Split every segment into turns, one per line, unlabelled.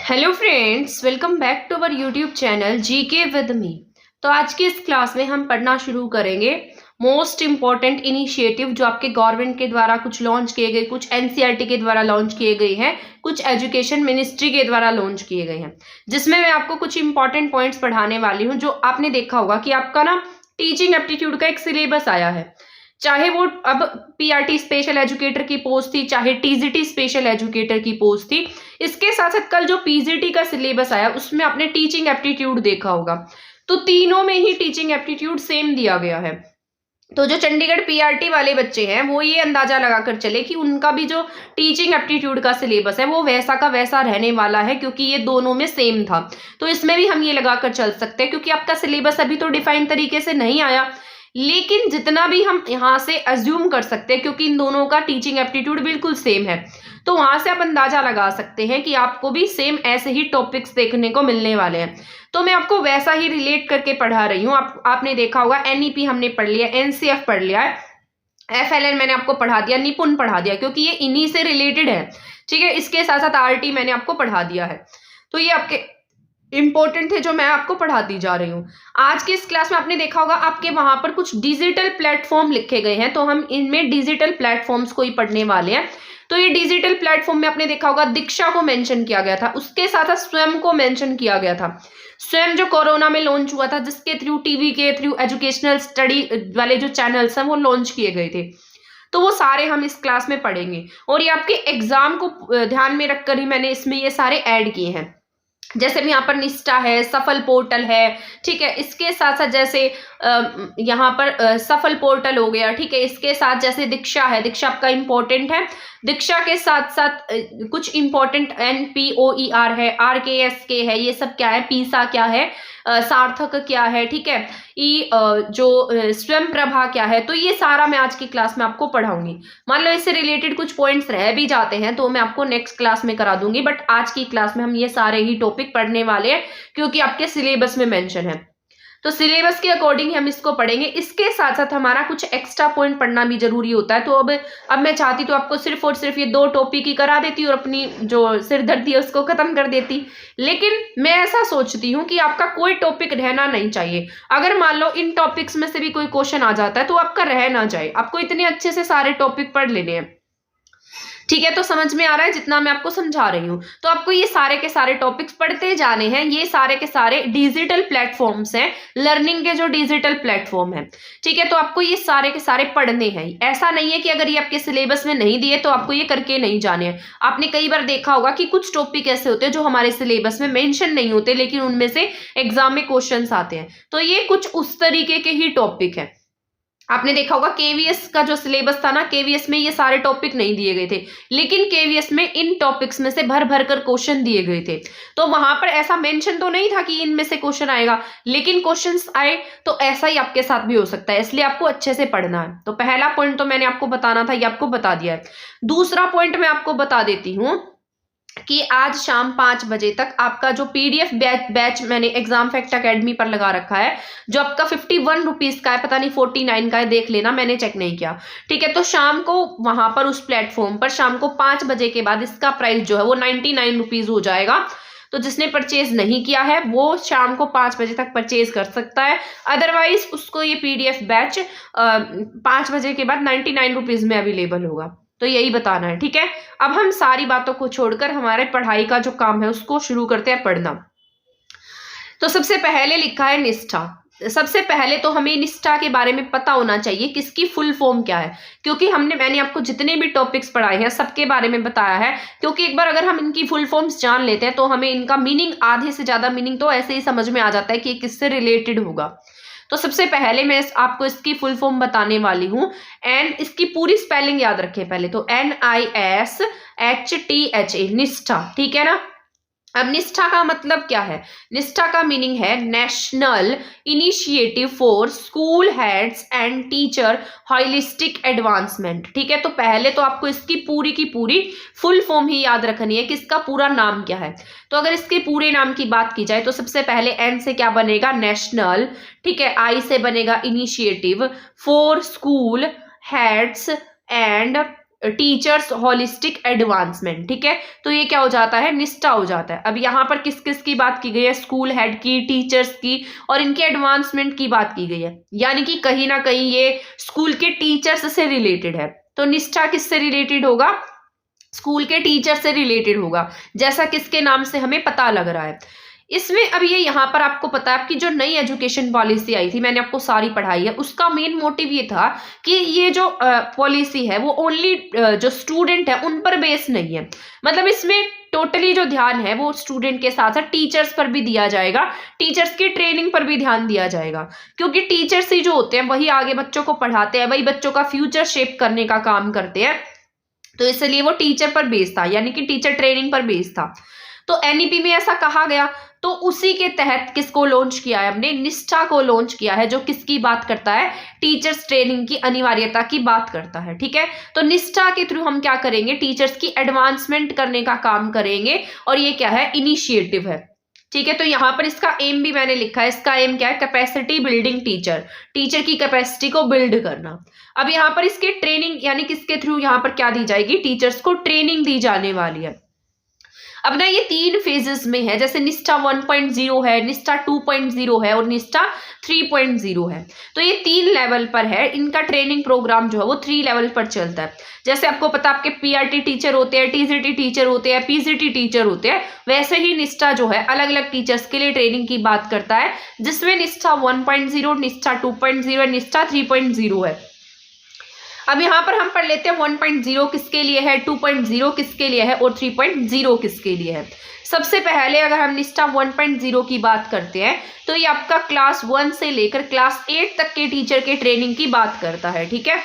Hello friends, welcome back to our YouTube channel GK with me. तो आज की इस क्लास में हम पढ़ना शुरू करेंगे मोस्ट इम्पॉर्टेंट इनिशिएटिव जो आपके गवर्नमेंट के द्वारा कुछ लॉन्च किए गए, कुछ एनसीईआरटी के द्वारा लॉन्च किए गए हैं, कुछ एजुकेशन मिनिस्ट्री के द्वारा लॉन्च किए गए हैं, जिसमें मैं आपको कुछ इंपॉर्टेंट पॉइंट्स पढ़ाने वाली हूँ। जो आपने देखा होगा कि आपका ना टीचिंग एप्टीट्यूड का एक सिलेबस आया है, चाहे वो अब पीआरटी स्पेशल एजुकेटर की पोस्ट थी, चाहे टीजीटी स्पेशल एजुकेटर की पोस्ट थी। इसके साथ साथ कल जो पीजीटी का सिलेबस आया उसमें आपने टीचिंग एप्टीट्यूड देखा होगा, तो तीनों में ही टीचिंग एप्टीट्यूड सेम दिया गया है। तो जो चंडीगढ़ पीआरटी वाले बच्चे हैं वो ये अंदाजा लगाकर चले कि उनका भी जो टीचिंग एप्टीट्यूड का सिलेबस है वो वैसा का वैसा रहने वाला है, क्योंकि ये दोनों में सेम था। तो इसमें भी हम ये लगाकर चल सकते हैं, क्योंकि आपका सिलेबस अभी तो डिफाइन तरीके से नहीं आया, लेकिन जितना भी हम यहाँ से अज्यूम कर सकते हैं, क्योंकि इन दोनों का टीचिंग एप्टीट्यूड बिल्कुल सेम है, तो वहां से आप अंदाजा लगा सकते हैं कि आपको भी सेम ऐसे ही टॉपिक्स देखने को मिलने वाले हैं। तो मैं आपको वैसा ही रिलेट करके पढ़ा रही हूँ। आपने देखा होगा एनईपी हमने पढ़ लिया, एनसीएफ पढ़ लिया है, एफएलएन मैंने आपको पढ़ा दिया, निपुण पढ़ा दिया, क्योंकि ये इन्हीं से रिलेटेड है। ठीक है, इसके साथ साथ आरटी मैंने आपको पढ़ा दिया है। तो ये आपके इंपॉर्टेंट है जो मैं आपको पढ़ाती जा रही हूँ। आज की इस क्लास में आपने देखा होगा आपके वहां पर कुछ डिजिटल प्लेटफॉर्म लिखे गए हैं, तो हम इनमें डिजिटल प्लेटफॉर्म्स को ही पढ़ने वाले हैं। तो ये डिजिटल प्लेटफॉर्म में आपने देखा होगा दीक्षा को मेंशन किया गया था, उसके साथ साथ स्वयं को मेंशन किया गया था। स्वयं जो कोरोना में लॉन्च हुआ था, जिसके थ्रू टीवी के थ्रू एजुकेशनल स्टडी वाले जो चैनल्स हैं वो लॉन्च किए गए थे, तो वो सारे हम इस क्लास में पढ़ेंगे। और ये आपके एग्जाम को ध्यान में रखकर ही मैंने इसमें ये सारे ऐड किए हैं। जैसे भी यहाँ पर निष्ठा है, सफल पोर्टल है, ठीक है, इसके साथ साथ जैसे यहाँ पर सफल पोर्टल हो गया, ठीक है, इसके साथ जैसे दीक्षा है, दीक्षा आपका इंपॉर्टेंट है। दीक्षा के साथ साथ कुछ इंपॉर्टेंट NPOER है, RKSK है, ये सब क्या है, पीसा क्या है, सार्थक क्या है, ठीक है, जो स्वयं प्रभा क्या है। तो ये सारा मैं आज की क्लास में आपको पढ़ाऊंगी। मान लो इससे रिलेटेड कुछ पॉइंट्स रह भी जाते हैं तो मैं आपको नेक्स्ट क्लास में करा दूंगी, बट आज की क्लास में हम ये सारे ही टॉपिक पढ़ने वाले हैं, क्योंकि आपके सिलेबस में मेंशन है। तो सिलेबस के अकॉर्डिंग हम इसको पढ़ेंगे। इसके साथ साथ हमारा कुछ एक्स्ट्रा पॉइंट पढ़ना भी जरूरी होता है। तो अब मैं चाहती तो आपको सिर्फ और सिर्फ ये 2 टॉपिक ही करा देती और अपनी जो सिरदर्दी है उसको खत्म कर देती, लेकिन मैं ऐसा सोचती हूँ कि आपका कोई टॉपिक रहना नहीं चाहिए। अगर मान लो इन टॉपिक्स में से भी कोई क्वेश्चन आ जाता है तो आपका रह ना जाए, आपको इतने अच्छे से सारे टॉपिक पढ़ लेने हैं। ठीक है, तो समझ में आ रहा है जितना मैं आपको समझा रही हूँ। तो आपको ये सारे के सारे टॉपिक्स पढ़ते जाने हैं। ये सारे के सारे डिजिटल प्लेटफॉर्म्स हैं, लर्निंग के जो डिजिटल प्लेटफॉर्म है। ठीक है, तो आपको ये सारे के सारे पढ़ने हैं। ऐसा नहीं है कि अगर ये आपके सिलेबस में नहीं दिए तो आपको ये करके नहीं जाने हैं। आपने कई बार देखा होगा कि कुछ टॉपिक ऐसे होते हैं जो हमारे सिलेबस में मेंशन नहीं होते, लेकिन उनमें से एग्जाम में क्वेश्चंस आते हैं। तो ये कुछ उस तरीके के ही टॉपिक है। आपने देखा होगा केवीएस का जो सिलेबस था ना, केवीएस में ये सारे टॉपिक नहीं दिए गए थे, लेकिन केवीएस में इन टॉपिक्स में से भर भर कर क्वेश्चन दिए गए थे। तो वहां पर ऐसा मेंशन तो नहीं था कि इनमें से क्वेश्चन आएगा, लेकिन क्वेश्चंस आए। तो ऐसा ही आपके साथ भी हो सकता है, इसलिए आपको अच्छे से पढ़ना है। तो पहला पॉइंट तो मैंने आपको बताना था, ये आपको बता दिया है। दूसरा पॉइंट मैं आपको बता देती हूँ कि आज शाम 5 बजे तक आपका जो पीडीएफ बैच मैंने एग्जाम फैक्ट अकेडमी पर लगा रखा है, जो आपका 51 रुपीज का है, पता नहीं 49 का है, देख लेना, मैंने चेक नहीं किया। ठीक है, तो शाम को वहां पर उस प्लेटफॉर्म पर शाम को 5 बजे के बाद इसका प्राइस जो है वो 99 रुपीज हो जाएगा। तो जिसने परचेज नहीं किया है वो शाम को 5 बजे तक परचेज कर सकता है, अदरवाइज उसको ये पीडीएफ बैच 5 बजे के बाद 99 रुपीज में अवेलेबल होगा। तो यही बताना है। ठीक है, अब हम सारी बातों को छोड़कर हमारे पढ़ाई का जो काम है उसको शुरू करते हैं पढ़ना। तो सबसे पहले लिखा है निष्ठा। सबसे पहले तो हमें निष्ठा के बारे में पता होना चाहिए कि इसकी फुल फॉर्म क्या है, क्योंकि मैंने आपको जितने भी टॉपिक्स पढ़ाए हैं सबके बारे में बताया है। क्योंकि एक बार अगर हम इनकी फुल फॉर्म्स जान लेते हैं तो हमें इनका मीनिंग, आधे से ज्यादा मीनिंग तो ऐसे ही समझ में आ जाता है कि किससे रिलेटेड होगा। तो सबसे पहले मैं आपको इसकी फुल फॉर्म बताने वाली हूं। एन, इसकी पूरी स्पेलिंग याद रखें पहले तो, NISHTHA, निष्ठा। ठीक है ना। अब निष्ठा का मतलब क्या है? निष्ठा का मीनिंग है national initiative for school heads and teacher holistic advancement. ठीक है, तो पहले तो आपको इसकी पूरी की पूरी फुल फॉर्म ही याद रखनी है कि इसका पूरा नाम क्या है। तो अगर इसके पूरे नाम की बात की जाए तो सबसे पहले एन से क्या बनेगा? नेशनल। ठीक है, आई से बनेगा initiative for school heads and teachers holistic advancement, ठीक है। तो ये क्या हो जाता है, निष्ठा हो जाता है। अब यहाँ पर किस किस की बात की गई है, स्कूल हेड की, टीचर्स की और इनके एडवांसमेंट की बात की गई है, यानी कि कहीं ना कहीं ये स्कूल के टीचर्स से रिलेटेड है। तो निष्ठा किससे रिलेटेड होगा, स्कूल के टीचर से रिलेटेड होगा, जैसा किसके नाम से हमें पता लग रहा है। इसमें अब ये यहाँ पर आपको पता है, आपकी जो नई एजुकेशन पॉलिसी आई थी, मैंने आपको सारी पढ़ाई है, उसका मेन मोटिव ये था कि ये जो पॉलिसी है वो ओनली जो स्टूडेंट है उन पर बेस नहीं है। मतलब इसमें टोटली जो ध्यान है वो स्टूडेंट के साथ साथ टीचर्स पर भी दिया जाएगा, टीचर्स की ट्रेनिंग पर भी ध्यान दिया जाएगा, क्योंकि टीचर्स ही जो होते हैं वही आगे बच्चों को पढ़ाते हैं, वही बच्चों का फ्यूचर शेप करने का काम करते हैं। तो इसलिए वो टीचर पर बेस था, यानी कि टीचर ट्रेनिंग पर बेस था। तो एनईपी में ऐसा कहा गया, तो उसी के तहत किसको लॉन्च किया है हमने, निष्ठा को लॉन्च किया है, जो किसकी बात करता है, टीचर्स ट्रेनिंग की अनिवार्यता की बात करता है, ठीक है। तो निष्ठा के थ्रू हम क्या करेंगे, टीचर्स की एडवांसमेंट करने का काम करेंगे, और ये क्या है, इनिशिएटिव है, ठीक है। तो यहाँ पर इसका एम भी मैंने लिखा है, इसका एम क्या है, कैपेसिटी बिल्डिंग टीचर, टीचर की कैपेसिटी को बिल्ड करना। अब यहाँ पर इसके ट्रेनिंग, यानी किसके थ्रू यहाँ पर क्या दी जाएगी, टीचर्स को ट्रेनिंग दी जाने वाली है। अब ना ये 3 फेजेस में है, जैसे निष्ठा 1.0 है, निष्ठा 2.0 है और निष्ठा 3.0 है। तो ये 3 लेवल पर है, इनका ट्रेनिंग प्रोग्राम जो है वो 3 लेवल पर चलता है। जैसे आपको पता, आपके पीआरटी टीचर होते हैं, टीजीटी टीचर होते हैं, पीजीटी टीचर होते हैं, वैसे ही निष्ठा जो है अलग अलग टीचर्स के लिए ट्रेनिंग की बात करता है, जिसमें निष्ठा 1.0, निष्ठा 2.0, निष्ठा 3.0 है। अब यहाँ पर हम पढ़ लेते हैं 1.0 किसके लिए है, 2.0 किसके लिए है और 3.0 किसके लिए है। सबसे पहले अगर हम निष्ठा 1.0 की बात करते हैं, तो ये आपका क्लास 1 से लेकर क्लास 8 तक के टीचर के ट्रेनिंग की बात करता है, ठीक है।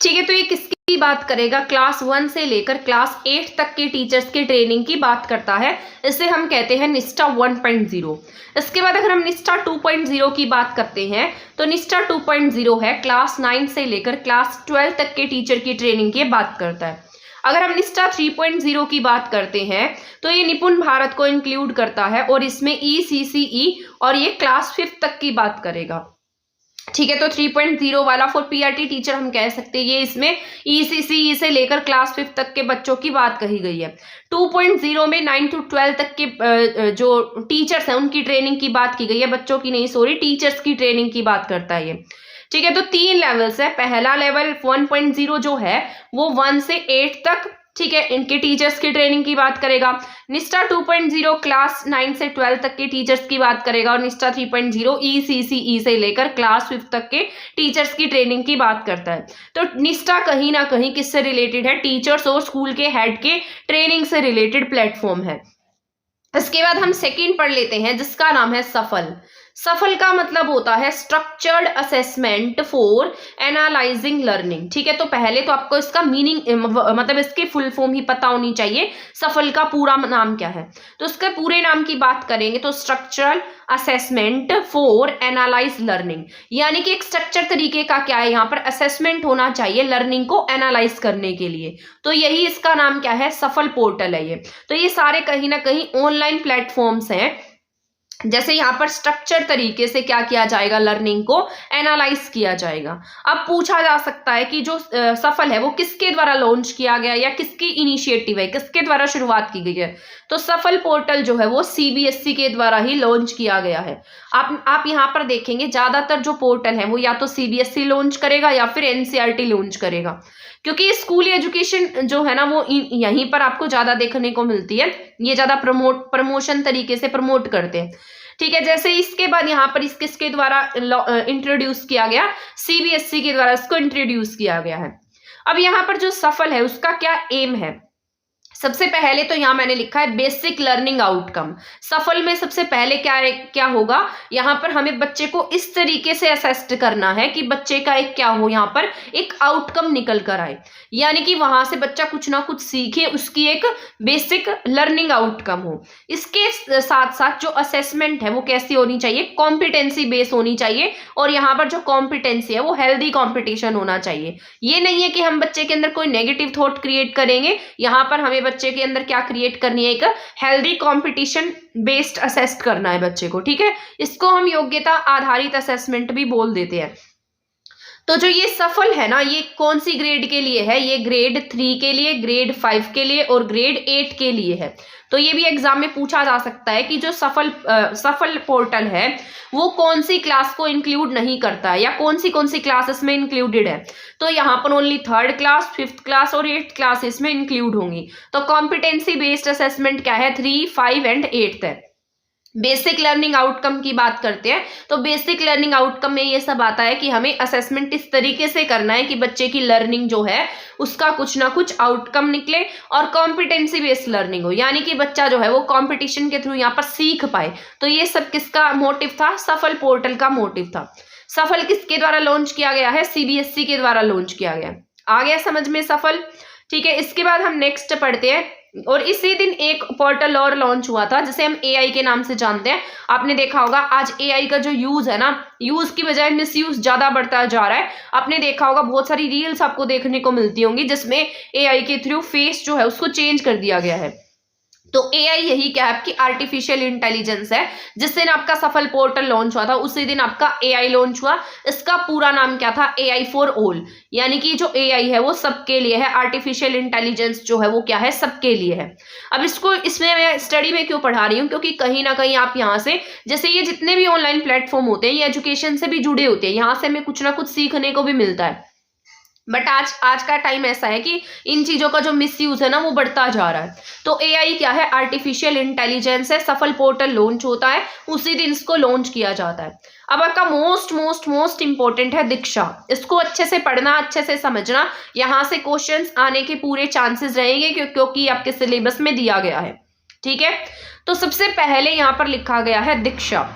ठीक है, तो ये किसकी बात करेगा, क्लास 1 से लेकर क्लास 8 तक के टीचर्स की ट्रेनिंग की बात करता है, इसे हम कहते हैं निष्ठा 1.0। इसके बाद अगर हम निष्ठा 2.0 की बात करते हैं, तो निष्ठा 2.0 है क्लास 9 से लेकर क्लास 12 तक के टीचर की ट्रेनिंग की बात करता है। अगर हम निष्ठा 3.0 की बात करते हैं, तो ये निपुण भारत को इंक्लूड करता है और इसमें ECCE और ये क्लास 5 तक की बात करेगा, ठीक है। तो 3.0 वाला फॉर पीआरटी टीचर हम कह सकते हैं, ये इसमें ECCE से लेकर क्लास 5 तक के बच्चों की बात कही गई है। 2.0 में 9 to 12 तक के जो टीचर्स हैं उनकी ट्रेनिंग की बात की गई है, बच्चों की नहीं, सॉरी, टीचर्स की ट्रेनिंग की बात करता है ये, ठीक है। तो 3 लेवल्स है। पहला लेवल 1.0 जो है वो 1 से 8 तक, ठीक है, इनके टीचर्स की ट्रेनिंग की बात करेगा। निष्ठा 2.0 क्लास 9 से 12 तक के टीचर्स की बात करेगा और निष्ठा 3.0 ECCE से लेकर क्लास 5 तक के टीचर्स की ट्रेनिंग की बात करता है। तो निष्ठा कहीं ना कहीं किससे रिलेटेड है, टीचर्स और स्कूल के हेड के ट्रेनिंग से रिलेटेड प्लेटफॉर्म है। इसके बाद हम सेकंड पढ़ लेते हैं, जिसका नाम है सफल। सफल का मतलब होता है structured assessment for analysing learning, ठीक है। तो पहले तो आपको इसका मीनिंग मतलब इसकी फुल फॉर्म ही पता होनी चाहिए, सफल का पूरा नाम क्या है। तो इसके पूरे नाम की बात करेंगे तो structural assessment for analyse learning, यानी कि एक स्ट्रक्चर तरीके का क्या है, यहाँ पर असेसमेंट होना चाहिए लर्निंग को एनालाइज करने के लिए। तो यही इसका नाम क्या है, सफल पोर्टल है ये। तो ये सारे कहीं ना कहीं ऑनलाइन प्लेटफॉर्म्स हैं, जैसे यहाँ पर स्ट्रक्चर तरीके से क्या किया जाएगा, लर्निंग को एनालाइज किया जाएगा। अब पूछा जा सकता है कि जो सफल है वो किसके द्वारा लॉन्च किया गया या किसकी इनिशिएटिव है, किसके द्वारा शुरुआत की गई है। तो सफल पोर्टल जो है वो CBSE के द्वारा ही लॉन्च किया गया है। आप यहाँ पर देखेंगे ज्यादातर जो पोर्टल है वो या तो CBSE लॉन्च करेगा या फिर NCERT लॉन्च करेगा, क्योंकि स्कूल एजुकेशन जो है ना वो यहीं पर आपको ज्यादा देखने को मिलती है, ये ज्यादा प्रमोशन तरीके से प्रमोट करते हैं, ठीक है। जैसे इसके बाद यहाँ पर किसके द्वारा इंट्रोड्यूस किया गया, CBSE के द्वारा इसको इंट्रोड्यूस किया गया है। अब यहाँ पर जो सफल है उसका क्या एम है, सबसे पहले तो यहाँ मैंने लिखा है बेसिक लर्निंग आउटकम। सफल में सबसे पहले क्या होगा, यहाँ पर हमें बच्चे को इस तरीके से असेस करना है कि बच्चे का एक क्या हो, यहाँ पर एक आउटकम निकल कर आए, यानी कि वहां से बच्चा कुछ ना कुछ सीखे, उसकी एक बेसिक लर्निंग आउटकम हो। इसके साथ साथ जो असेसमेंट है वो कैसी होनी चाहिए, कॉम्पिटेंसी बेस होनी चाहिए, और यहाँ पर जो कॉम्पिटेंसी है वो हेल्दी कॉम्पिटिशन होना चाहिए। ये नहीं है कि हम बच्चे के अंदर कोई नेगेटिव थॉट क्रिएट करेंगे, यहाँ पर हमें बच्चे के अंदर क्या क्रिएट करनी है, एक हेल्दी कंपटीशन बेस्ड असेस्ट करना है बच्चे को, ठीक है। इसको हम योग्यता आधारित असेसमेंट भी बोल देते हैं। तो जो ये सफल है ना, ये कौन सी ग्रेड के लिए है? ये ग्रेड 3 के लिए, ग्रेड 5 के लिए और ग्रेड 8 के लिए है। तो ये भी एग्जाम में पूछा जा सकता है कि जो सफल पोर्टल है वो कौन सी क्लास को इंक्लूड नहीं करता है, या कौन सी क्लासेस में इंक्लूडेड है। तो यहाँ पर only 3rd class, 5th class और 8th क्लास इसमें इंक्लूड होंगी। तो कॉम्पिटेंसी बेस्ड असेसमेंट क्या है? 3, 5 एंड 8th है। बेसिक लर्निंग आउटकम की बात करते हैं तो बेसिक लर्निंग आउटकम में ये सब आता है कि हमें असेसमेंट इस तरीके से करना है कि बच्चे की लर्निंग जो है उसका कुछ ना कुछ आउटकम निकले, और कॉम्पिटेंसी बेस्ड लर्निंग हो, यानी कि बच्चा जो है वो कंपटीशन के थ्रू यहाँ पर सीख पाए। तो ये सब किसका मोटिव था? सफल पोर्टल का मोटिव था। सफल किसके द्वारा लॉन्च किया गया है? सीबीएसई के द्वारा लॉन्च किया गया। आ गया समझ में सफल? ठीक है, इसके बाद हम नेक्स्ट पढ़ते हैं। और इसी दिन एक पोर्टल और लॉन्च हुआ था जिसे हम एआई के नाम से जानते हैं। आपने देखा होगा आज एआई का जो यूज है ना, यूज की बजाय मिसयूज ज्यादा बढ़ता जा रहा है। आपने देखा होगा बहुत सारी रील्स आपको देखने को मिलती होंगी जिसमें एआई के थ्रू फेस जो है उसको चेंज कर दिया गया है। तो एआई यही क्या है? आपकी आर्टिफिशियल इंटेलिजेंस है। जिस दिन आपका सफल पोर्टल लॉन्च हुआ था उसी दिन आपका एआई लॉन्च हुआ। इसका पूरा नाम क्या था? एआई फॉर ऑल, यानी कि जो एआई है वो सबके लिए है। आर्टिफिशियल इंटेलिजेंस जो है वो क्या है? सबके लिए है। अब इसमें मैं स्टडी में क्यों पढ़ा रही हूँ? क्योंकि कहीं ना कहीं आप यहाँ से, जैसे ये जितने भी ऑनलाइन प्लेटफॉर्म होते हैं ये एजुकेशन से भी जुड़े होते हैं, यहाँ से हमें कुछ ना कुछ सीखने को भी मिलता है। बट आज का टाइम ऐसा है कि इन चीजों का जो मिसयूज है ना वो बढ़ता जा रहा है। तो एआई क्या है? आर्टिफिशियल इंटेलिजेंस है। सफल पोर्टल लॉन्च होता है उसी दिन इसको लॉन्च किया जाता है। अब आपका मोस्ट इंपॉर्टेंट है दीक्षा। इसको अच्छे से पढ़ना, अच्छे से समझना, यहाँ से क्वेश्चंस आने के पूरे चांसेस रहेंगे क्योंकि आपके सिलेबस में दिया गया है। ठीक है, तो सबसे पहले यहाँ पर लिखा गया है दीक्षा।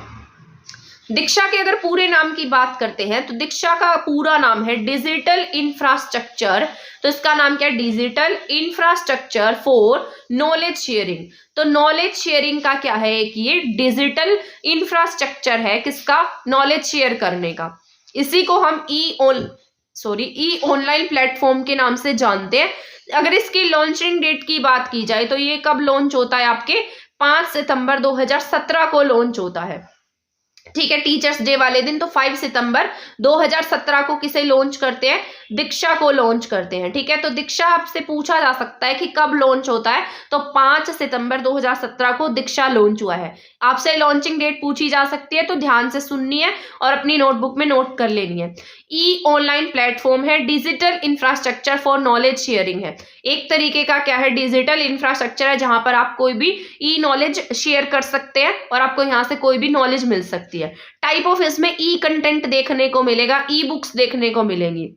दीक्षा के अगर पूरे नाम की बात करते हैं तो दीक्षा का पूरा नाम है डिजिटल इंफ्रास्ट्रक्चर। तो इसका नाम क्या है? Digital infrastructure for knowledge sharing. तो नॉलेज शेयरिंग का क्या है? कि ये डिजिटल इंफ्रास्ट्रक्चर है किसका? नॉलेज शेयर करने का। इसी को हम ई ऑनलाइन प्लेटफॉर्म के नाम से जानते हैं। अगर इसकी लॉन्चिंग डेट की बात की जाए तो ये कब लॉन्च होता है? आपके 5 सितंबर 2017 को लॉन्च होता है। ठीक है, टीचर्स डे वाले दिन। तो 5 सितंबर 2017 को किसे लॉन्च करते हैं? दीक्षा को लॉन्च करते हैं। ठीक है, तो दीक्षा आपसे पूछा जा सकता है कि कब लॉन्च होता है? तो 5 सितंबर 2017 को दीक्षा लॉन्च हुआ है। आपसे लॉन्चिंग डेट पूछी जा सकती है तो ध्यान से सुननी है और अपनी नोटबुक में नोट कर लेनी है। ई ऑनलाइन प्लेटफॉर्म है, digital infrastructure for knowledge sharing है। एक तरीके का क्या है? डिजिटल इंफ्रास्ट्रक्चर है जहां पर आप कोई भी ई नॉलेज शेयर कर सकते हैं और आपको यहाँ से कोई भी नॉलेज मिल सकती है। टाइप ऑफ इसमें ई कंटेंट देखने को मिलेगा, ई बुक्स देखने को मिलेंगी।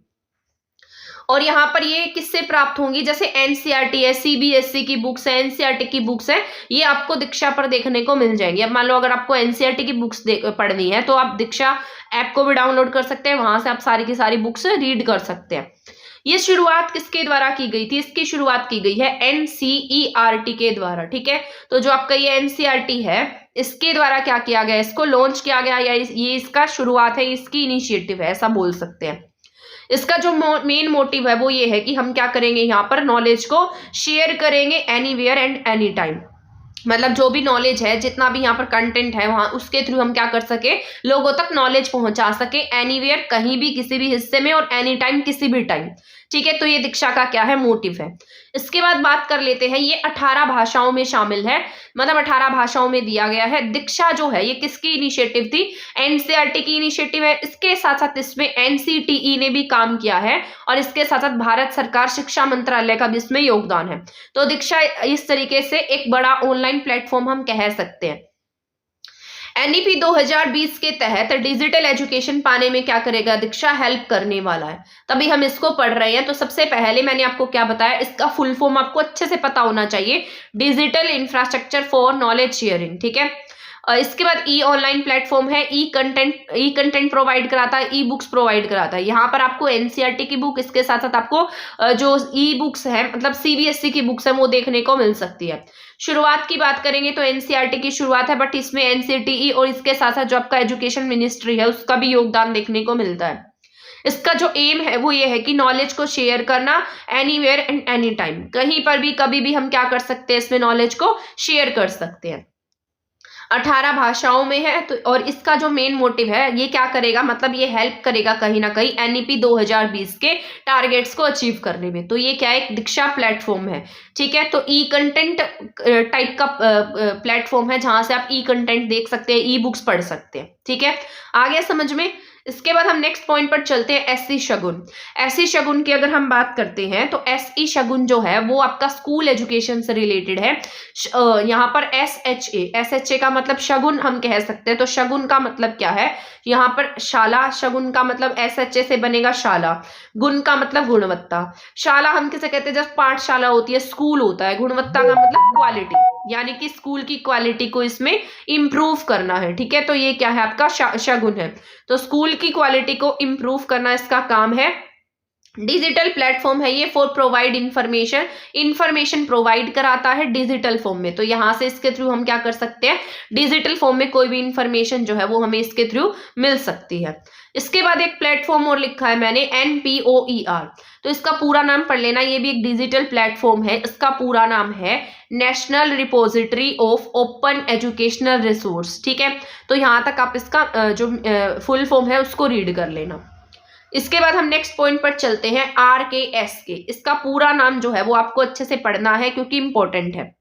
और यहाँ पर ये किससे प्राप्त होंगी? जैसे एनसीईआरटी है, सीबीएसई की बुक्स है, एनसीईआरटी की बुक्स है, ये आपको दीक्षा पर देखने को मिल जाएंगी। अब मान लो अगर आपको एनसीईआरटी की बुक्स पढ़नी है तो आप दीक्षा ऐप को भी डाउनलोड कर सकते हैं, वहां से आप सारी की सारी बुक्स रीड कर सकते हैं। ये शुरुआत किसके द्वारा की गई थी? इसकी शुरुआत की गई है एनसीईआरटी के द्वारा। ठीक है, तो जो आपका ये एनसीईआरटी है इसके द्वारा क्या किया गया? इसको लॉन्च किया गया, या ये इसका शुरुआत है, इसकी इनिशिएटिव है, ऐसा बोल सकते हैं। इसका जो मेन मोटिव है वो ये है कि हम क्या करेंगे? यहाँ पर नॉलेज को शेयर करेंगे एनीवेयर एंड एनी टाइम। मतलब जो भी नॉलेज है, जितना भी यहाँ पर कंटेंट है वहां उसके थ्रू हम क्या कर सके? लोगों तक नॉलेज पहुंचा सके, एनीवेयर, कहीं भी, किसी भी हिस्से में, और एनी टाइम, किसी भी टाइम। ठीक है, तो ये दीक्षा का क्या है? मोटिव है। इसके बाद बात कर लेते हैं, ये 18 भाषाओं में शामिल है, मतलब 18 भाषाओं में दिया गया है। दीक्षा जो है ये किसकी इनिशिएटिव थी? एनसीईआरटी की इनिशिएटिव है। इसके साथ साथ इसमें एनसीटीई ने भी काम किया है और इसके साथ साथ भारत सरकार शिक्षा मंत्रालय का भी इसमें योगदान है। तो दीक्षा इस तरीके से एक बड़ा ऑनलाइन प्लेटफॉर्म हम कह सकते हैं। एनईपी 2020 के तहत डिजिटल एजुकेशन पाने में क्या करेगा? दीक्षा हेल्प करने वाला है, तभी हम इसको पढ़ रहे हैं। तो सबसे पहले मैंने आपको क्या बताया, इसका फुल फॉर्म आपको अच्छे से पता होना चाहिए, digital infrastructure for knowledge sharing. ठीक है, इसके बाद ई ऑनलाइन प्लेटफॉर्म है, ई कंटेंट प्रोवाइड कराता है, ई बुक्स प्रोवाइड कराता है। यहाँ पर आपको एनसीईआरटी की बुक, इसके साथ साथ आपको जो ई बुक्स है, मतलब सीबीएसई की बुक्स है, वो देखने को मिल सकती है। शुरुआत की बात करेंगे तो एनसीईआरटी की शुरुआत है, बट इसमें एनसीटीई और इसके साथ साथ जो आपका एजुकेशन मिनिस्ट्री है उसका भी योगदान देखने को मिलता है। इसका जो एम है वो ये है कि नॉलेज को शेयर करना एनीवेयर एंड एनी टाइम, कहीं पर भी, कभी भी हम क्या कर सकते हैं? इसमें नॉलेज को शेयर कर सकते हैं। 18 भाषाओं में है। तो और इसका जो मेन मोटिव है, ये क्या करेगा, मतलब ये हेल्प करेगा कहीं ना कहीं एनईपी 2020 के टारगेट्स को अचीव करने में। तो ये क्या है, एक दीक्षा प्लेटफॉर्म है। ठीक है, तो ई कंटेंट टाइप का प्लेटफॉर्म है जहां से आप ई कंटेंट देख सकते हैं, ई बुक्स पढ़ सकते हैं। ठीक है, आ गया समझ में। इसके बाद हम नेक्स्ट पॉइंट पर चलते हैं, एसई शगुन। एसई शगुन की अगर हम बात करते हैं तो एसई शगुन जो है वो आपका स्कूल एजुकेशन से रिलेटेड है। यहाँ पर एसएचए का मतलब शगुन हम कह सकते हैं। तो शगुन का मतलब क्या है, यहाँ पर शाला, शगुन का मतलब एसएचए से बनेगा शाला, गुण का मतलब गुणवत्ता। शाला हम किसे कहते हैं, जब पाठशाला होती है, स्कूल होता है। गुणवत्ता का मतलब क्वालिटी, यानी कि स्कूल की क्वालिटी को इसमें इंप्रूव करना है। ठीक है, तो ये क्या है, आपका शगुन है। तो स्कूल की क्वालिटी को इंप्रूव करना इसका काम है। डिजिटल प्लेटफॉर्म है ये फॉर प्रोवाइड इंफॉर्मेशन प्रोवाइड कराता है डिजिटल फॉर्म में। तो यहां से इसके थ्रू हम क्या कर सकते हैं, डिजिटल फॉर्म में कोई भी इंफॉर्मेशन जो है वो हमें इसके थ्रू मिल सकती है। इसके बाद एक प्लेटफॉर्म और लिखा है मैंने, NPOER। तो इसका पूरा नाम पढ़ लेना, ये भी एक डिजिटल प्लेटफॉर्म है। इसका पूरा नाम है national repository of open educational resource. ठीक है, तो यहां तक आप इसका जो फुल फॉर्म है उसको रीड कर लेना। इसके बाद हम नेक्स्ट पॉइंट पर चलते हैं, RKSK। इसका पूरा नाम जो है वो आपको अच्छे से पढ़ना है क्योंकि इंपॉर्टेंट है।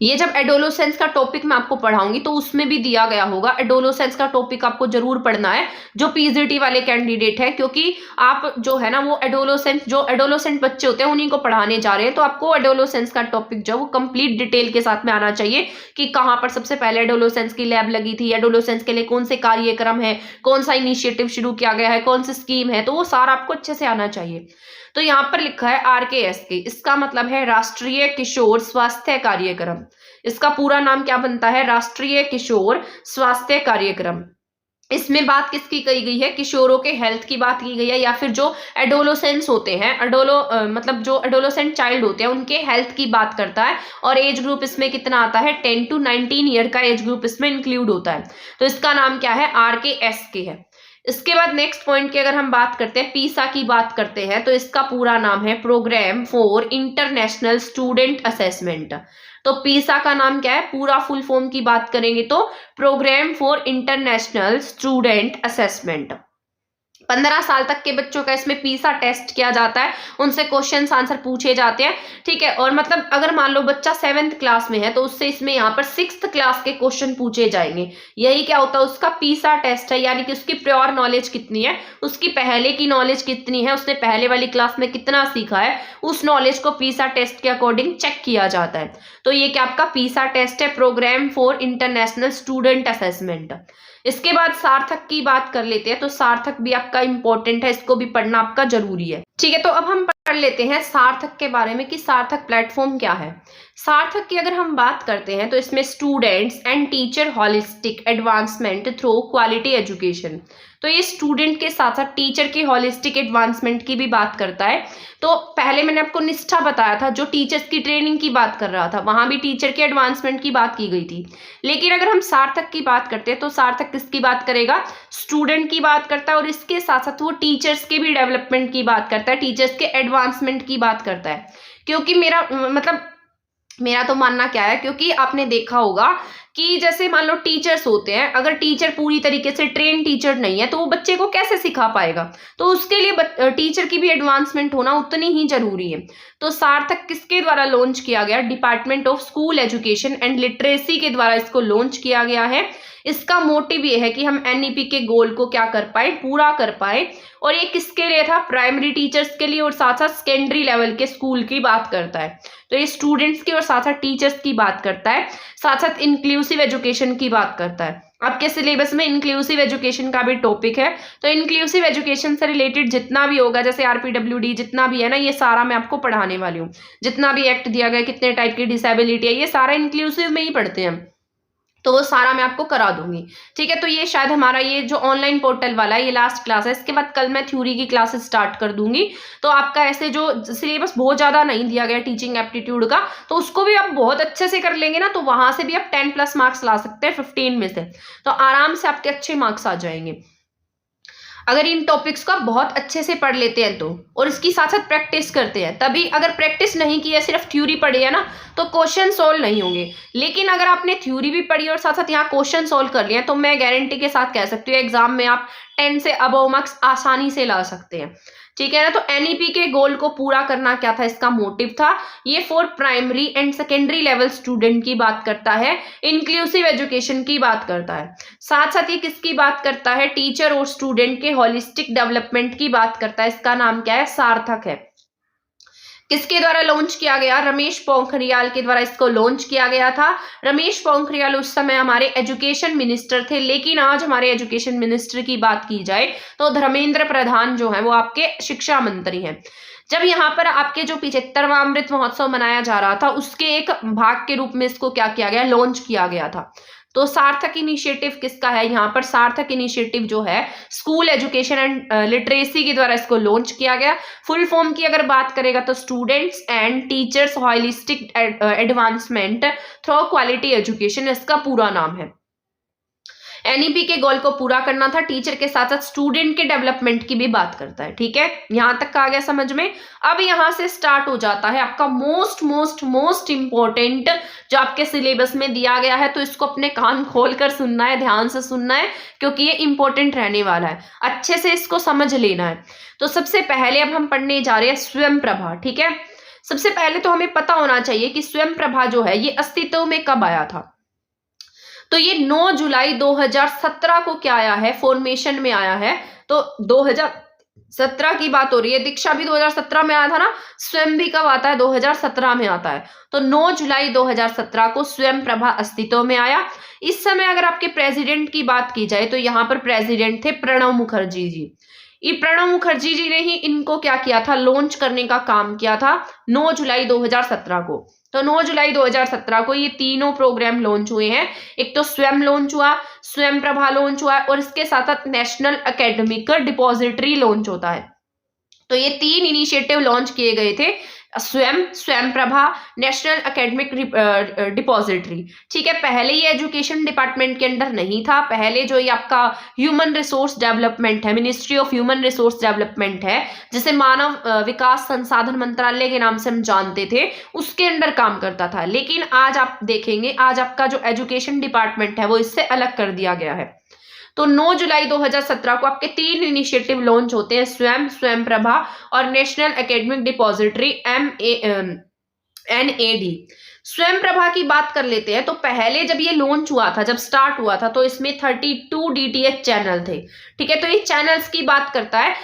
ये जब एडोलोसेंस का टॉपिक मैं आपको पढ़ाऊंगी तो उसमें भी दिया गया होगा। एडोलोसेंस का टॉपिक आपको जरूर पढ़ना है जो पीजीटी वाले कैंडिडेट है, क्योंकि आप जो है ना वो जो एडोलोसेंट बच्चे होते हैं उन्हीं को पढ़ाने जा रहे हैं। तो आपको एडोलोसेंस का टॉपिक जो वो कंप्लीट डिटेल के साथ में आना चाहिए कि कहाँ पर सबसे पहले एडोलोसेंस की लैब लगी थी, एडोलोसेंस के लिए कौन से कार्यक्रम है, कौन सा इनिशिएटिव शुरू किया गया है, कौन सी स्कीम है। तो वो सारा आपको अच्छे से आना चाहिए। तो यहाँ पर लिखा है RKSK, इसका मतलब है राष्ट्रीय किशोर स्वास्थ्य कार्यक्रम। इसका पूरा नाम क्या बनता है, राष्ट्रीय किशोर स्वास्थ्य कार्यक्रम। इसमें बात किसकी कही गई है, किशोरों के हेल्थ की बात की गई है, या फिर जो एडोलोसेंस होते हैं, मतलब जो एडोलोसेंट चाइल्ड होते हैं उनके हेल्थ की बात करता है। और एज ग्रुप इसमें कितना आता है, 10 to 19 ईयर का एज ग्रुप इसमें इंक्लूड होता है। तो इसका नाम क्या है, RKSK है। इसके बाद नेक्स्ट पॉइंट की अगर हम बात करते हैं, पीसा की बात करते हैं, तो इसका पूरा नाम है program for international student assessment. तो पीसा का नाम क्या है, पूरा फुल फॉर्म की बात करेंगे तो program for international student assessment. 15 साल तक के बच्चों का इसमें पीसा टेस्ट किया जाता है, उनसे क्वेश्चन आंसर पूछे जाते हैं। ठीक है, और मतलब अगर मान लो बच्चा 7th क्लास में है तो उससे इसमें यहाँ पर 6th क्लास के क्वेश्चन पूछे जाएंगे। यही क्या होता है, उसका पीसा टेस्ट है, यानी कि उसकी प्योर नॉलेज कितनी है, उसकी पहले की नॉलेज कितनी है, उसने पहले वाली क्लास में कितना सीखा है, उस नॉलेज को पीसा टेस्ट के अकॉर्डिंग चेक किया जाता है। तो ये क्या आपका पीसा टेस्ट है, program for international student assessment. इसके बाद सार्थक की बात कर लेते हैं। तो सार्थक भी आपका इंपॉर्टेंट है, इसको भी पढ़ना आपका जरूरी है। ठीक है, तो अब हम पढ़ लेते हैं सार्थक के बारे में कि सार्थक प्लेटफॉर्म क्या है। सार्थक की अगर हम बात करते हैं तो इसमें students and teacher holistic advancement through quality education. तो ये स्टूडेंट के साथ साथ टीचर की हॉलिस्टिक एडवांसमेंट की भी बात करता है। तो पहले मैंने आपको निष्ठा बताया था, जो टीचर्स की ट्रेनिंग की बात कर रहा था, वहां भी टीचर के एडवांसमेंट की बात की गई थी। लेकिन अगर हम सार्थक की बात करते हैं तो सार्थक किसकी बात करेगा, स्टूडेंट की बात करता है, और इसके साथ साथ वो टीचर्स के भी डेवलपमेंट की बात करता है, टीचर्स के एडवांसमेंट की बात करता है। क्योंकि मेरा तो मानना क्या है, क्योंकि आपने देखा होगा कि जैसे मान लो टीचर्स होते हैं, अगर टीचर पूरी तरीके से ट्रेन टीचर नहीं है तो वो बच्चे को कैसे सिखा पाएगा। तो उसके लिए टीचर की भी एडवांसमेंट होना उतनी ही जरूरी है। तो सार्थक किसके द्वारा लॉन्च किया गया, department of school education and literacy के द्वारा इसको लॉन्च किया गया है। इसका मोटिव ये है कि हम एनईपी के गोल को क्या कर पाए, पूरा कर पाए। और ये किसके लिए था, प्राइमरी टीचर्स के लिए, और साथ साथ सेकेंडरी लेवल के स्कूल की बात करता है। तो ये स्टूडेंट्स की और साथ साथ टीचर्स की बात करता है, साथ साथ इंक्लूसिव एजुकेशन की बात करता है। आपके सिलेबस में इंक्लूसिव एजुकेशन का भी टॉपिक है। तो इंक्लूसिव एजुकेशन से रिलेटेड जितना भी होगा, जैसे RPWD जितना भी है ना, ये सारा मैं आपको पढ़ाने वाली हूँ। जितना भी एक्ट दिया गया, कितने टाइप की डिसेबिलिटी है, ये सारा इंक्लूसिव में ही पढ़ते हैं, तो वो सारा मैं आपको करा दूंगी। ठीक है, तो ये शायद हमारा ये जो ऑनलाइन पोर्टल वाला है ये लास्ट क्लास है। इसके बाद कल मैं थ्योरी की क्लासेस स्टार्ट कर दूंगी। तो आपका ऐसे जो सिलेबस बहुत ज्यादा नहीं दिया गया टीचिंग एप्टीट्यूड का, तो उसको भी आप बहुत अच्छे से कर लेंगे ना, तो वहां से भी आप 10+ मार्क्स ला सकते हैं 15 में से। तो आराम से आपके अच्छे मार्क्स आ जाएंगे अगर इन टॉपिक्स को बहुत अच्छे से पढ़ लेते हैं तो, और इसकी साथ साथ प्रैक्टिस करते हैं तभी। अगर प्रैक्टिस नहीं की है, सिर्फ थ्योरी पढ़ी है ना, तो क्वेश्चन सोल्व नहीं होंगे। लेकिन अगर आपने थ्योरी भी पढ़ी और साथ साथ यहाँ क्वेश्चन सोल्व कर लिया तो मैं गारंटी के साथ कह सकती हूँ एग्जाम में आप 10 से अबव मार्क्स आसानी से ला सकते हैं। ठीक है ना। तो एनईपी के गोल को पूरा करना क्या था, इसका मोटिव था, ये for primary and secondary level student की बात करता है, इंक्लूसिव एजुकेशन की बात करता है, साथ साथ ये किसकी बात करता है, टीचर और स्टूडेंट के होलिस्टिक डेवलपमेंट की बात करता है। इसका नाम क्या है, सार्थक है। किसके द्वारा लॉन्च किया गया, रमेश पोखरियाल के द्वारा इसको लॉन्च किया गया था। रमेश पोखरियाल उस समय हमारे एजुकेशन मिनिस्टर थे, लेकिन आज हमारे एजुकेशन मिनिस्टर की बात की जाए तो धर्मेंद्र प्रधान जो है वो आपके शिक्षा मंत्री हैं। जब यहाँ पर आपके जो 75वां अमृत महोत्सव मनाया जा रहा था उसके एक भाग के रूप में इसको क्या किया गया, लॉन्च किया गया था। तो सार्थक इनिशिएटिव किसका है, यहाँ पर सार्थक इनिशिएटिव जो है स्कूल एजुकेशन एंड लिटरेसी के द्वारा इसको लॉन्च किया गया। फुल फॉर्म की अगर बात करेगा तो students and teachers holistic advancement through quality education इसका पूरा नाम है। एनईपी के गोल को पूरा करना था, टीचर के साथ साथ स्टूडेंट के डेवलपमेंट की भी बात करता है। ठीक है, यहां तक का आ गया समझ में। अब यहां से स्टार्ट हो जाता है आपका मोस्ट इंपॉर्टेंट जो आपके सिलेबस में दिया गया है, तो इसको अपने कान खोल कर सुनना है, ध्यान से सुनना है, क्योंकि ये इंपॉर्टेंट रहने वाला है, अच्छे से इसको समझ लेना है। तो सबसे पहले अब हम पढ़ने जा रहे हैं स्वयं प्रभा। ठीक है, सबसे पहले तो हमें पता होना चाहिए कि स्वयं प्रभा जो है ये अस्तित्व में कब आया था। तो ये 9 जुलाई 2017 को क्या आया है, फॉर्मेशन में आया है। तो 2017 की बात हो रही है, दीक्षा भी 2017 में आया था ना, स्वयं भी कब आता है, 2017 में आता है। तो 9 जुलाई 2017 को स्वयं प्रभा अस्तित्व में आया। इस समय अगर आपके प्रेसिडेंट की बात की जाए तो यहाँ पर प्रेसिडेंट थे प्रणब मुखर्जी जी। ये प्रणब मुखर्जी जी ने ही इनको क्या किया था, लॉन्च करने का काम किया था 9 जुलाई 2017 को। तो 9 जुलाई 2017 को ये तीनों प्रोग्राम लॉन्च हुए हैं। एक तो स्वयं लॉन्च हुआ, स्वयं प्रभा लॉन्च हुआ, और इसके साथ साथ नेशनल एकेडमिक डिपॉजिटरी लॉन्च होता है। तो ये 3 इनिशिएटिव लॉन्च किए गए थे, स्वयं प्रभा, नेशनल एकेडमिक डिपॉजिटरी। ठीक है, पहले ये एजुकेशन डिपार्टमेंट के अंडर नहीं था, पहले जो ये आपका ह्यूमन रिसोर्स डेवलपमेंट है, ministry of human resource development है, जिसे मानव विकास संसाधन मंत्रालय के नाम से हम जानते थे, उसके अंडर काम करता था। लेकिन आज आप देखेंगे, आज आपका जो एजुकेशन डिपार्टमेंट है वो इससे अलग कर दिया गया है। तो 9 जुलाई 2017 को आपके 3 इनिशिएटिव लॉन्च होते हैं, स्वयं प्रभा और नेशनल एकेडमिक डिपॉजिटरी NAD। स्वयं प्रभा की बात कर लेते हैं। तो पहले जब ये लॉन्च हुआ था, जब स्टार्ट हुआ था, तो इसमें 32 DTH चैनल थे। ठीक है, तो ये चैनल्स की बात करता है,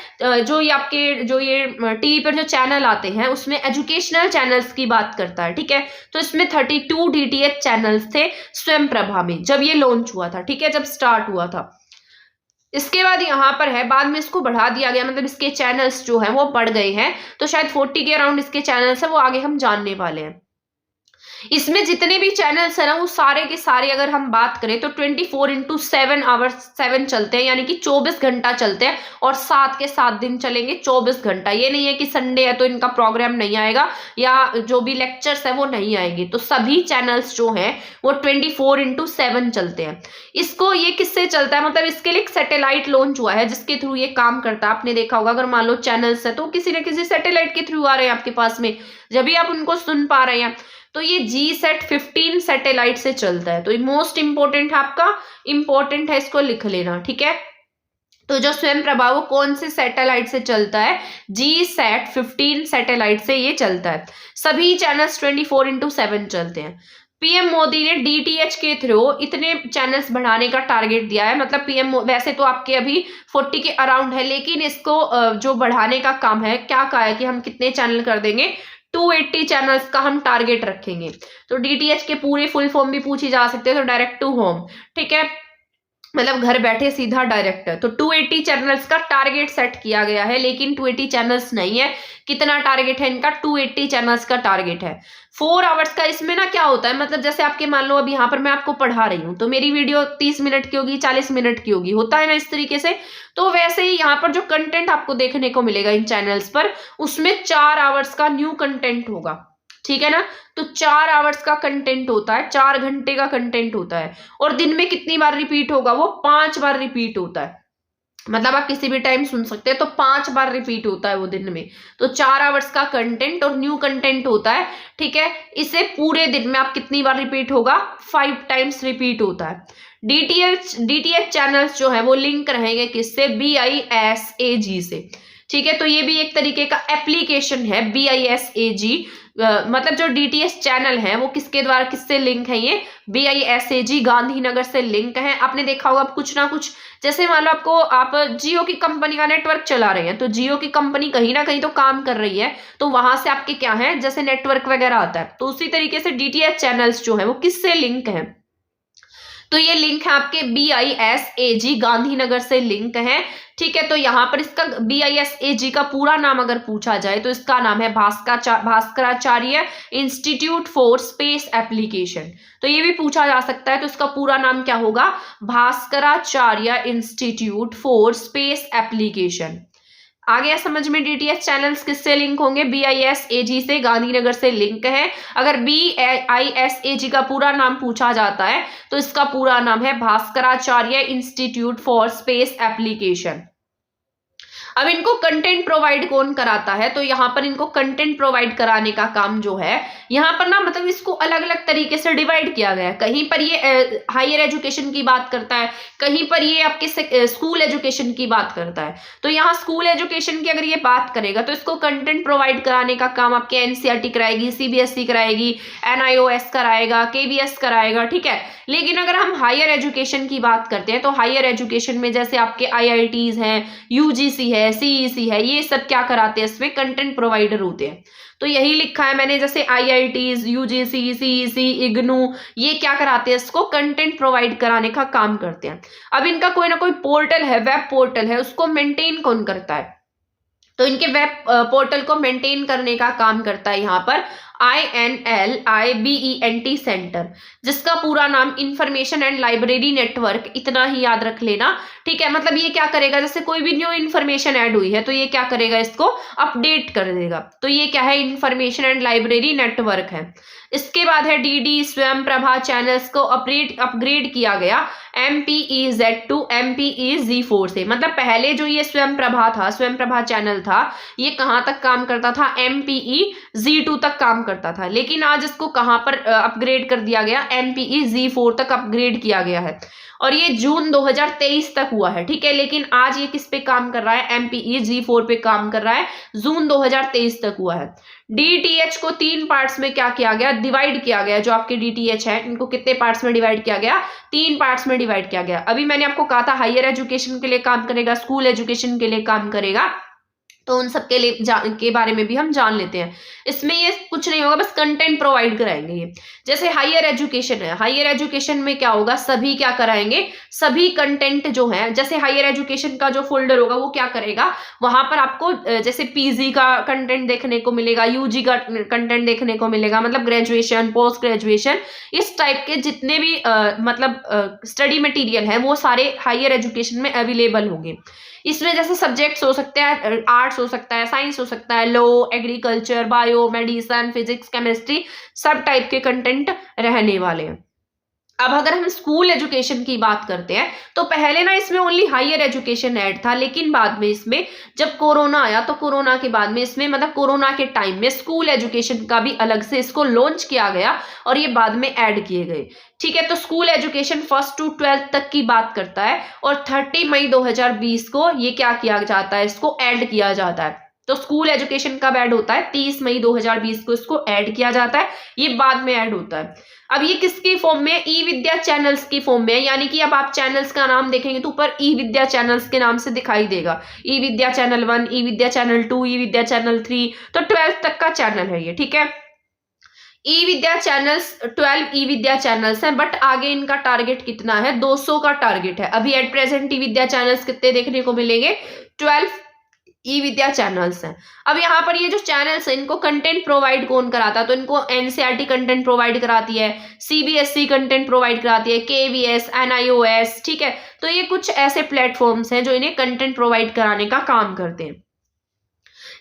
जो ये आपके जो ये टीवी पर जो चैनल आते हैं उसमें एजुकेशनल चैनल्स की बात करता है। ठीक है, तो इसमें 32 DTH चैनल्स थे स्वयं प्रभा में जब ये लॉन्च हुआ था। ठीक है, जब स्टार्ट हुआ था। इसके बाद यहाँ पर है, बाद में इसको बढ़ा दिया गया, मतलब इसके चैनल्स जो हैं वो बढ़ गए हैं, तो शायद 40 के अराउंड इसके चैनल्स हैं, वो आगे हम जानने वाले हैं। इसमें जितने भी चैनल्स है ना वो सारे के सारे अगर हम बात करें तो 24/7 आवर्स 7 चलते हैं, यानी कि 24 घंटा चलते हैं, और 7 के 7 दिन चलेंगे 24 घंटा। ये नहीं है कि संडे है तो इनका प्रोग्राम नहीं आएगा या जो भी लेक्चर्स है वो नहीं आएंगे। तो सभी चैनल्स जो हैं वो 24/7 चलते हैं। इसको ये किससे चलता है, मतलब इसके लिए एक सैटेलाइट लॉन्च हुआ है जिसके थ्रू ये काम करता है। आपने देखा होगा, अगर मान लो चैनल्स है तो किसी न किसी सैटेलाइट के थ्रू आ रहे हैं आपके पास में, जब भी आप उनको सुन पा रहे हैं। तो ये GSAT 15 सैटेलाइट से चलता है। तो ये मोस्ट इंपोर्टेंट है, आपका इंपॉर्टेंट है, इसको लिख लेना। ठीक है, तो जो स्वयं प्रभा वो कौन से सैटेलाइट से चलता है, GSAT 15 सैटेलाइट से ये चलता है। सभी चैनल्स 24/7 चलते हैं। PM मोदी ने DTH के थ्रू इतने चैनल्स बढ़ाने का टारगेट दिया है, मतलब PM वैसे तो आपके अभी 40 के अराउंड है, लेकिन इसको जो बढ़ाने का काम है, क्या कहा है कि हम कितने चैनल कर देंगे, 280 चैनल्स का हम टारगेट रखेंगे। तो DTH के पूरे फुल फॉर्म भी पूछी जा सकते हैं, तो डायरेक्ट टू होम। ठीक है, मतलब घर बैठे सीधा डायरेक्ट है। तो 280 चैनल्स का टारगेट सेट किया गया है, लेकिन 280 चैनल्स नहीं है। कितना टारगेट है इनका, 280 चैनल्स का टारगेट है। 4 आवर्स का इसमें ना क्या होता है, मतलब जैसे आपके मान लो अब यहाँ पर मैं आपको पढ़ा रही हूँ तो मेरी वीडियो 30 मिनट की होगी, 40 मिनट की होगी, होता है ना इस तरीके से। तो वैसे ही यहाँ पर जो कंटेंट आपको देखने को मिलेगा इन चैनल्स पर, उसमें 4 आवर्स का न्यू कंटेंट होगा। ठीक है ना, तो 4 आवर्स का कंटेंट होता है, 4 घंटे का कंटेंट होता है, और दिन में कितनी बार रिपीट होगा, वो 5 बार रिपीट होता है। मतलब आप किसी भी टाइम सुन सकते हैं। तो 5 बार रिपीट होता है वो दिन में। तो 4 आवर्स का कंटेंट और न्यू कंटेंट होता है, ठीक है। इसे पूरे दिन में आप कितनी बार रिपीट होगा, 5 टाइम्स रिपीट होता है। डीटीएच चैनल्स जो है वो लिंक रहेंगे किससे, BISAG से, ठीक है। तो ये भी एक तरीके का एप्लीकेशन है BISAG। मतलब जो डीटीएच चैनल है वो किसके द्वारा, किससे लिंक है, ये BISAG गांधीनगर से लिंक है। आपने देखा होगा कुछ ना कुछ, जैसे मान लो आपको, आप जियो की कंपनी का नेटवर्क चला रहे हैं, तो जियो की कंपनी कहीं ना कहीं तो काम कर रही है, तो वहां से आपके क्या है, जैसे नेटवर्क वगैरह आता है, तो उसी तरीके से डीटीएच चैनल्स जो है वो किससे लिंक है, तो ये लिंक है आपके BISAG गांधीनगर से लिंक है, ठीक है। तो यहाँ पर इसका BISAG का पूरा नाम अगर पूछा जाए तो इसका नाम है Bhaskaracharya institute for space application. तो ये भी पूछा जा सकता है, तो इसका पूरा नाम क्या होगा, Bhaskaracharya institute for space application. आ गया समझ में। डीटीएच चैनल्स किससे लिंक होंगे, BISAG से, गांधीनगर से लिंक है। अगर BISAG का पूरा नाम पूछा जाता है तो इसका पूरा नाम है Bhaskaracharya institute for space application. अब इनको कंटेंट प्रोवाइड कौन कराता है, तो यहाँ पर इनको कंटेंट प्रोवाइड कराने का काम जो है, यहाँ पर ना मतलब इसको अलग अलग तरीके से डिवाइड किया गया है। कहीं पर ये हायर एजुकेशन की बात करता है, कहीं पर ये आपके स्कूल एजुकेशन की बात करता है। तो यहाँ स्कूल एजुकेशन की अगर ये बात करेगा तो इसको कंटेंट प्रोवाइड कराने का काम आपके NCERT कराएगी, CBSE कराएगी, NIOS कराएगा, KVS कराएगा, ठीक है। लेकिन अगर हम हायर एजुकेशन की बात करते हैं तो हायर एजुकेशन में जैसे आपके IITs हैं, UGC है, CEC है, ये सब क्या कराते हैं, इसमें कंटेंट प्रोवाइडर होते हैं। तो यही लिखा है मैंने, जैसे IITs, UGC, CEC, IGNOU, ये क्या कराते हैं, इसको कंटेंट प्रोवाइड कराने का काम करते हैं। अब इनका कोई ना कोई पोर्टल है, वेब पोर्टल है, उसको मेंटेन कौन करता है, तो इनके वेब पोर्टल को मेंटेन करने का काम करता है यहाँ पर INLIBENT सेंटर, जिसका पूरा नाम इंफॉर्मेशन एंड लाइब्रेरी नेटवर्क, इतना ही याद रख लेना, ठीक है। मतलब ये क्या करेगा, जैसे कोई भी न्यू इन्फॉर्मेशन ऐड हुई है तो ये क्या करेगा, इसको अपडेट कर देगा। तो ये क्या है, इंफॉर्मेशन एंड लाइब्रेरी नेटवर्क है। इसके बाद है DD स्वयं प्रभा चैनल्स को अपग्रेड किया गया MPEZ टू MPEZ4 से। मतलब पहले जो ये स्वयं प्रभा चैनल था, ये कहाँ तक काम करता था, MPEZ2 तक काम करता था, लेकिन आज इसको कहाँ पर अपग्रेड कर दिया गया, MPEZ4 तक अपग्रेड किया गया है। और ये जून 2023 तक हुआ है, ठीक है। लेकिन आज ये किस पे काम कर रहा है, MPEZ4 पे काम कर रहा है, जून 2023 तक हुआ है। DTH को 3 पार्ट्स में क्या किया गया, डिवाइड किया गया। जो आपके DTH है इनको कितने पार्ट्स में डिवाइड किया गया, 3 पार्ट्स में डिवाइड किया गया। अभी मैंने आपको कहा था हायर एजुकेशन के लिए काम करेगा, स्कूल एजुकेशन के लिए काम करेगा, तो उन सब के लिए के बारे में भी हम जान लेते हैं। इसमें ये कुछ नहीं होगा, बस कंटेंट प्रोवाइड कराएंगे ये। जैसे हायर एजुकेशन है, हायर एजुकेशन में क्या होगा, सभी क्या कराएंगे, सभी कंटेंट जो है, जैसे हायर एजुकेशन का जो फोल्डर होगा वो क्या करेगा, वहां पर आपको जैसे PG का कंटेंट देखने को मिलेगा, UG का कंटेंट देखने को मिलेगा, मतलब ग्रेजुएशन, पोस्ट ग्रेजुएशन, इस टाइप के जितने भी मतलब स्टडी मटेरियल है वो सारे हायर एजुकेशन में अवेलेबल होंगे। इसमें जैसे सब्जेक्ट्स हो सकते हैं, आर्ट्स हो सकता है, साइंस हो सकता है, law, agriculture, bio, medicine, physics, chemistry, सब टाइप के कंटेंट रहने वाले हैं। अब अगर हम स्कूल एजुकेशन की बात करते हैं तो पहले ना इसमें ओनली हायर एजुकेशन ऐड था, लेकिन बाद में इसमें जब कोरोना आया तो कोरोना के बाद में इसमें मतलब कोरोना के टाइम में स्कूल एजुकेशन का भी अलग से इसको लॉन्च किया गया और ये बाद में ऐड किए गए, ठीक है। तो school education 1st to 12th तक की बात करता है और 30 मई 2020 को ये क्या किया जाता है, इसको ऐड किया जाता है। तो स्कूल एजुकेशन कब ऐड होता है, 30 मई 2020 को इसको ऐड किया जाता है, ये बाद में ऐड होता है। अब ये किसकी फॉर्म में, ई विद्या चैनल्स की फॉर्म में है, यानी कि अब आप चैनल्स का नाम देखेंगे तो ऊपर ई विद्या चैनल्स के नाम से दिखाई देगा, ई विद्या चैनल 1, ई विद्या चैनल 2, ई विद्या चैनल 3, तो 12th तक का चैनल है ये, ठीक है। ई विद्या चैनल्स 12 ई विद्या चैनल्स हैं, बट आगे इनका टारगेट कितना है, 200 का टारगेट है। अभी at present E Vidya channels कितने देखने को मिलेंगे, 12 ई विद्या चैनल्स हैं। अब यहाँ पर ये जो चैनल्स हैं इनको कंटेंट प्रोवाइड कौन कराता है, तो इनको NCERT कंटेंट प्रोवाइड कराती है, CBSE कंटेंट प्रोवाइड कराती है, KVS, NIOS, ठीक है। तो ये कुछ ऐसे प्लेटफॉर्म्स हैं जो इन्हें कंटेंट प्रोवाइड कराने का काम करते हैं।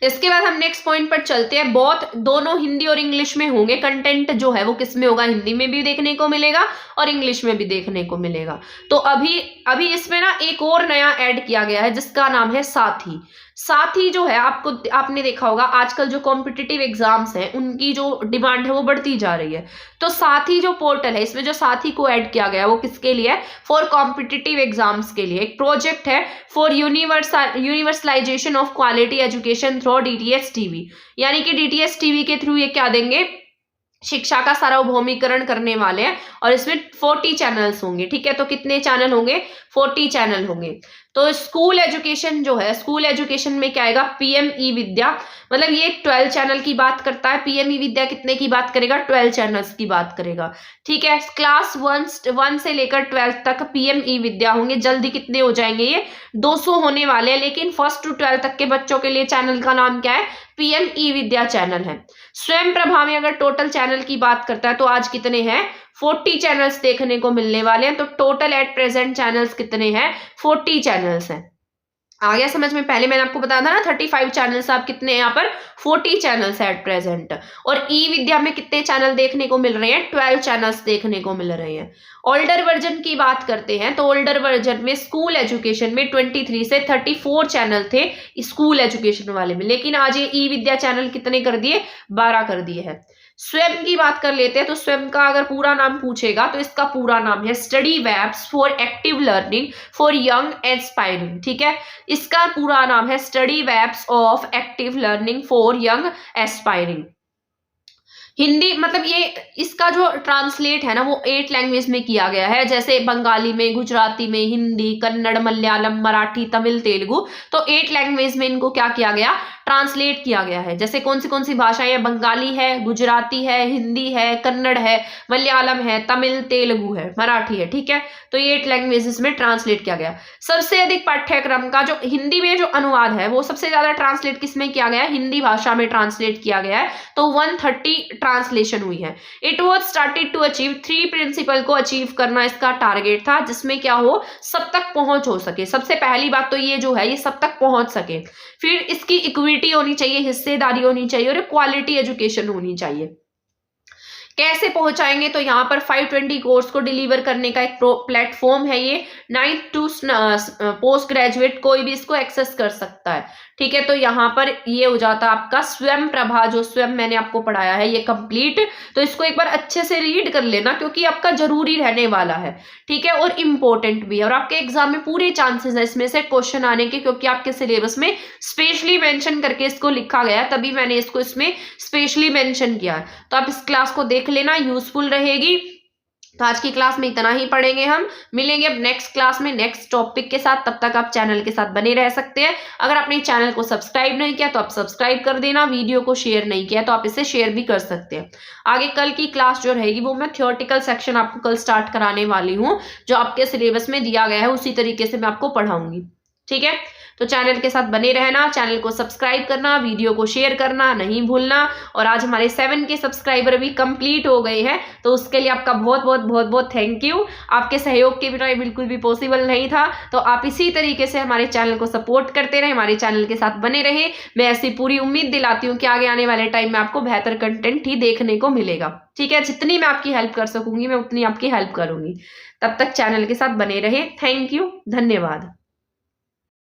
इसके बाद हम नेक्स्ट पॉइंट पर चलते हैं। बहुत दोनों हिंदी और इंग्लिश में होंगे। कंटेंट जो है वो किस में होगा, हिंदी में भी देखने को मिलेगा और इंग्लिश में भी देखने को मिलेगा। तो अभी अभी इसमें ना एक और नया ऐड किया गया है जिसका नाम है साथी। साथी जो है आपने देखा होगा आजकल जो कॉम्पिटिटिव एग्जाम्स हैं उनकी जो डिमांड है वो बढ़ती जा रही है। तो साथी जो पोर्टल है इसमें जो साथी को ऐड किया गया है वो किसके लिए है, फॉर कॉम्पिटिटिव एग्जाम्स के लिए। एक प्रोजेक्ट है for universalization of quality education through DTS TV, यानी कि डीटीएस टीवी के थ्रू ये क्या देंगे, शिक्षा का सार्वभौमिकरण करने वाले हैं। और इसमें 40 चैनल्स होंगे। ठीक है, तो कितने चैनल होंगे, 40 चैनल होंगे। तो स्कूल एजुकेशन जो है, स्कूल एजुकेशन में क्या आएगा, पीएम ई विद्या, मतलब ये 12 चैनल की बात करता है। पीएम ई विद्या कितने की बात करेगा, 12 चैनल्स की बात करेगा। ठीक है, क्लास 1 से लेकर 12 तक पीएम ई विद्या होंगे। जल्दी कितने हो जाएंगे, ये 200 होने वाले हैं। लेकिन 1 to 12 तक के बच्चों के लिए चैनल का नाम क्या है, पीएम ई विद्या चैनल है। स्वयं प्रभा में अगर टोटल चैनल की बात करता है तो आज कितने हैं, 40 चैनल्स देखने को मिलने वाले हैं। तो टोटल एट प्रेजेंट चैनल्स कितने हैं, 40 चैनल्स हैं। आ गया समझ में। पहले मैंने आपको बताया था ना 35 चैनल्स, आप कितने हैं यहाँ पर, 40 चैनल्स है एट प्रेजेंट। और ई विद्या में कितने चैनल देखने को मिल रहे हैं, 12 चैनल्स देखने को मिल रहे हैं। ओल्डर वर्जन की बात करते हैं तो ओल्डर वर्जन में स्कूल एजुकेशन में 23 से 34 चैनल थे स्कूल एजुकेशन वाले में, लेकिन आज ये ई विद्या चैनल कितने कर दिए, 12 कर दिए हैं। स्वयं की बात कर लेते हैं तो स्वयं का अगर पूरा नाम पूछेगा तो इसका पूरा नाम है study webs for active learning for young aspiring. ठीक है, इसका पूरा नाम है study webs of active learning for young aspiring. Hindi मतलब ये इसका जो ट्रांसलेट है ना वो 8 लैंग्वेज में किया गया है, जैसे बंगाली में, गुजराती में, हिंदी, कन्नड़, मलयालम, मराठी, तमिल, तेलुगु। तो 8 लैंग्वेज में इनको क्या किया गया, ट्रांसलेट किया गया है। जैसे कौन सी भाषाएं हैं, बंगाली है, गुजराती है, हिंदी है, कन्नड़ है, मलयालम है, तमिल, तेलुगु है, मराठी है। ठीक है, तो ये 8 लैंग्वेजेस में ट्रांसलेट किया गया। सबसे अधिक पाठ्यक्रम का जो हिंदी में जो अनुवाद है वो सबसे ज्यादा ट्रांसलेट किसमें किया गया है, हिंदी भाषा में ट्रांसलेट किया गया है। तो 130 ट्रांसलेशन हुई है। It was started to achieve 3 principle को अचीव करना इसका टारगेट था, जिसमें क्या हो, सब तक पहुंच हो सके। सबसे पहली बात तो ये जो है ये सब तक पहुंच सके, फिर इसकी इक्विटी होनी चाहिए, हिस्सेदारी होनी चाहिए और क्वालिटी एजुकेशन होनी चाहिए। कैसे पहुंचाएंगे, तो यहाँ पर 520 कोर्स को डिलीवर करने का एक प्लेटफॉर्म है ये। 9th to पोस्ट ग्रेजुएट कोई भी इसको एक्सेस कर सकता है। ठीक है, तो यहाँ पर ये हो जाता है आपका स्वयं प्रभा, जो स्वयं मैंने आपको पढ़ाया है ये कंप्लीट। तो इसको एक बार अच्छे से रीड कर लेना क्योंकि आपका जरूरी रहने वाला है। ठीक है, और इम्पोर्टेंट भी है, और आपके एग्जाम में पूरे चांसेस है इसमें से क्वेश्चन आने के, क्योंकि आपके सिलेबस में स्पेशली मेंशन करके इसको लिखा गया है, तभी मैंने इसको इसमें स्पेशली मेंशन किया है। तो आप इस क्लास को देख लेना, यूजफुल रहेगी। तो आज की क्लास में इतना ही पढ़ेंगे, हम मिलेंगे अब नेक्स्ट क्लास में नेक्स्ट टॉपिक के साथ। तब तक आप चैनल के साथ बने रह सकते हैं। अगर आपने चैनल को सब्सक्राइब नहीं किया तो आप सब्सक्राइब कर देना, वीडियो को शेयर नहीं किया तो आप इसे शेयर भी कर सकते हैं। आगे कल की क्लास जो रहेगी वो मैं थ्योरेटिकल सेक्शन आपको कल स्टार्ट कराने वाली हूँ, जो आपके सिलेबस में दिया गया है उसी तरीके से मैं आपको पढ़ाऊंगी। ठीक है, तो चैनल के साथ बने रहना, चैनल को सब्सक्राइब करना, वीडियो को शेयर करना नहीं भूलना। और आज हमारे 7 के सब्सक्राइबर भी कंप्लीट हो गए हैं, तो उसके लिए आपका बहुत थैंक यू। आपके सहयोग के बिना ये बिल्कुल भी पॉसिबल नहीं था। तो आप इसी तरीके से हमारे चैनल को सपोर्ट करते रहे, हमारे चैनल के साथ बने रहे। मैं ऐसी पूरी उम्मीद दिलाती हूँ कि आगे आने वाले टाइम में आपको बेहतर कंटेंट ही देखने को मिलेगा। ठीक है, जितनी मैं आपकी हेल्प कर सकूंगी मैं उतनी आपकी हेल्प करूंगी। तब तक चैनल के साथ बने रहे। थैंक यू, धन्यवाद।